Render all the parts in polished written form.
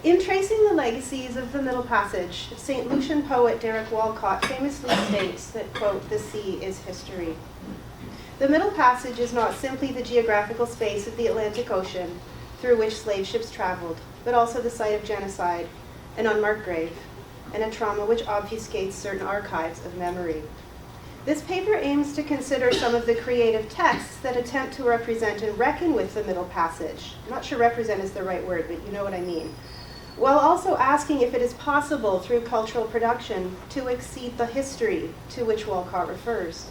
In tracing the legacies of the Middle Passage, St. Lucian poet Derek Walcott famously states that, quote, "the sea is history." The Middle Passage is not simply the geographical space of the Atlantic Ocean through which slave ships traveled, but also the site of genocide, an unmarked grave, and a trauma which obfuscates certain archives of memory. This paper aims to consider some of the creative texts that attempt to represent and reckon with the Middle Passage. I'm not sure represent is the right word, but you know what I mean. While also asking if it is possible through cultural production to exceed the history to which Walcott refers.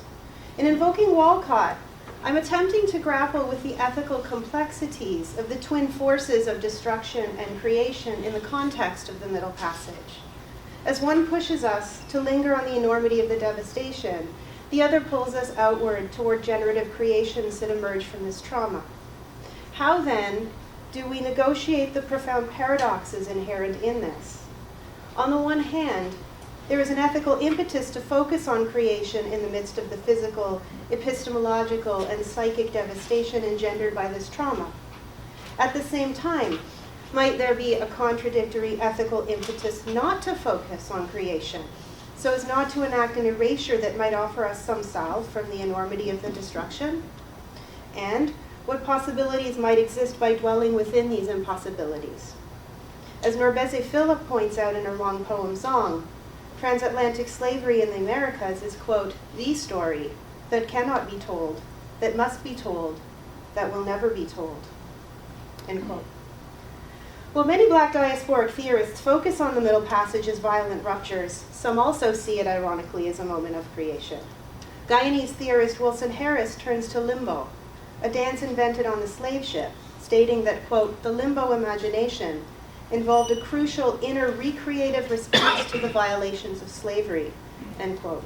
In invoking Walcott, I'm attempting to grapple with the ethical complexities of the twin forces of destruction and creation in the context of the Middle Passage. As one pushes us to linger on the enormity of the devastation, the other pulls us outward toward generative creations that emerge from this trauma. How then do we negotiate the profound paradoxes inherent in this? On the one hand, there is an ethical impetus to focus on creation in the midst of the physical, epistemological, and psychic devastation engendered by this trauma. At the same time, might there be a contradictory ethical impetus not to focus on creation, so as not to enact an erasure that might offer us some salve from the enormity of the destruction? And what possibilities might exist by dwelling within these impossibilities? As Norbeze Philip points out in her long poem Song, transatlantic slavery in the Americas is, quote, "the story that cannot be told, that must be told, that will never be told," end quote. While many Black diasporic theorists focus on the Middle Passage as violent ruptures, some also see it ironically as a moment of creation. Guyanese theorist Wilson Harris turns to limbo, a dance invented on the slave ship, stating that, quote, "the limbo imagination involved a crucial inner recreative response to the violations of slavery," end quote.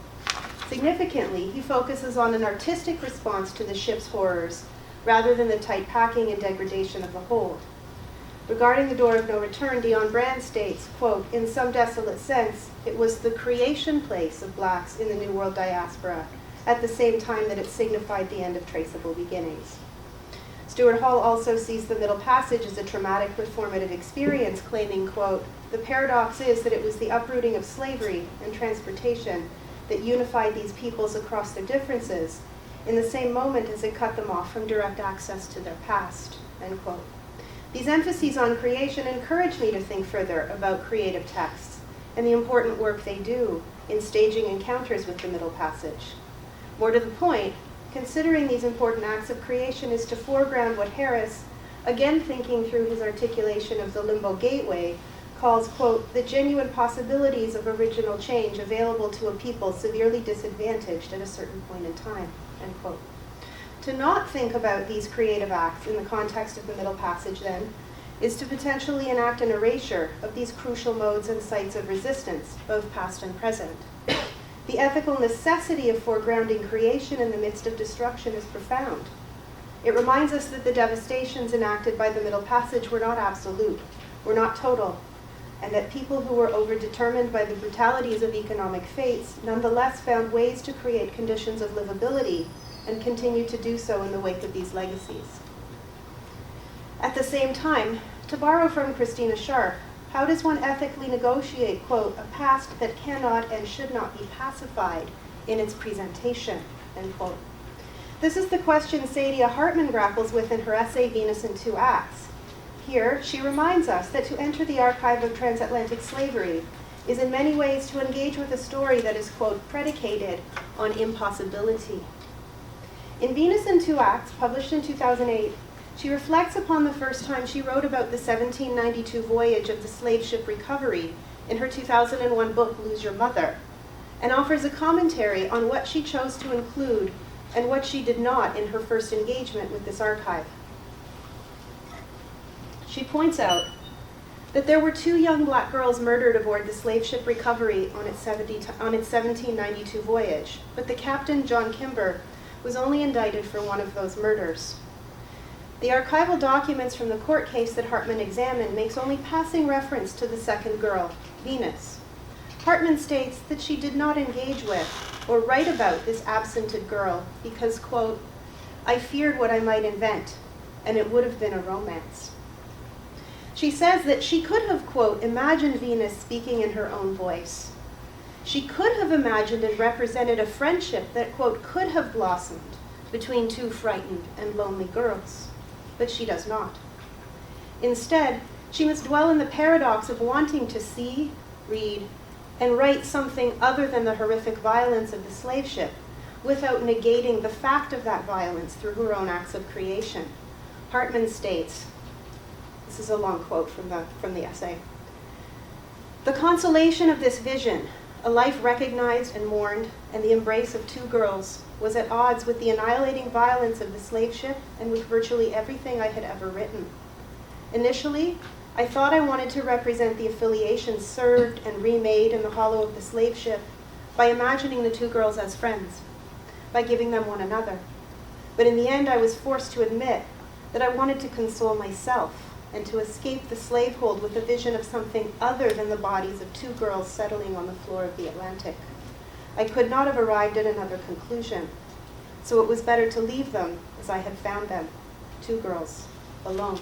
Significantly, he focuses on an artistic response to the ship's horrors rather than the tight packing and degradation of the hold. Regarding the Door of No Return, Dion Brand states, quote, "in some desolate sense, it was the creation place of Blacks in the New World diaspora, at the same time that it signified the end of traceable beginnings." Stuart Hall also sees the Middle Passage as a traumatic performative experience, claiming, quote, "the paradox is that it was the uprooting of slavery and transportation that unified these peoples across their differences in the same moment as it cut them off from direct access to their past," end quote. These emphases on creation encourage me to think further about creative texts and the important work they do in staging encounters with the Middle Passage. More to the point, considering these important acts of creation is to foreground what Harris, again thinking through his articulation of the limbo gateway, calls, quote, "the genuine possibilities of original change available to a people severely disadvantaged at a certain point in time," end quote. To not think about these creative acts in the context of the Middle Passage, then, is to potentially enact an erasure of these crucial modes and sites of resistance, both past and present. The ethical necessity of foregrounding creation in the midst of destruction is profound. It reminds us that the devastations enacted by the Middle Passage were not absolute, were not total, and that people who were overdetermined by the brutalities of economic fates nonetheless found ways to create conditions of livability and continue to do so in the wake of these legacies. At the same time, to borrow from Christina Sharp, how does one ethically negotiate, quote, "a past that cannot and should not be pacified in its presentation," end quote. This is the question Saidiya Hartman grapples with in her essay, Venus in Two Acts. Here, she reminds us that to enter the archive of transatlantic slavery is in many ways to engage with a story that is, quote, "predicated on impossibility." In Venus in Two Acts, published in 2008, she reflects upon the first time she wrote about the 1792 voyage of the slave ship Recovery in her 2001 book, Lose Your Mother, and offers a commentary on what she chose to include and what she did not in her first engagement with this archive. She points out that there were 2 young Black girls murdered aboard the slave ship Recovery on its 1792 voyage, but the captain, John Kimber, was only indicted for one of those murders. The archival documents from the court case that Hartman examined makes only passing reference to the second girl, Venus. Hartman states that she did not engage with or write about this absented girl because, quote, "I feared what I might invent, and it would have been a romance." She says that she could have, quote, imagined Venus speaking in her own voice. She could have imagined and represented a friendship that, quote, could have blossomed between two frightened and lonely girls, but she does not. Instead, she must dwell in the paradox of wanting to see, read, and write something other than the horrific violence of the slave ship, without negating the fact of that violence through her own acts of creation. Hartman states, this is a long quote from the essay, "The consolation of this vision, a life recognized and mourned, and the embrace of two girls, was at odds with the annihilating violence of the slave ship and with virtually everything I had ever written. Initially, I thought I wanted to represent the affiliations served and remade in the hollow of the slave ship by imagining the two girls as friends, by giving them one another. But in the end, I was forced to admit that I wanted to console myself and to escape the slavehold with a vision of something other than the bodies of two girls settling on the floor of the Atlantic. I could not have arrived at another conclusion, so it was better to leave them as I had found them, two girls, alone."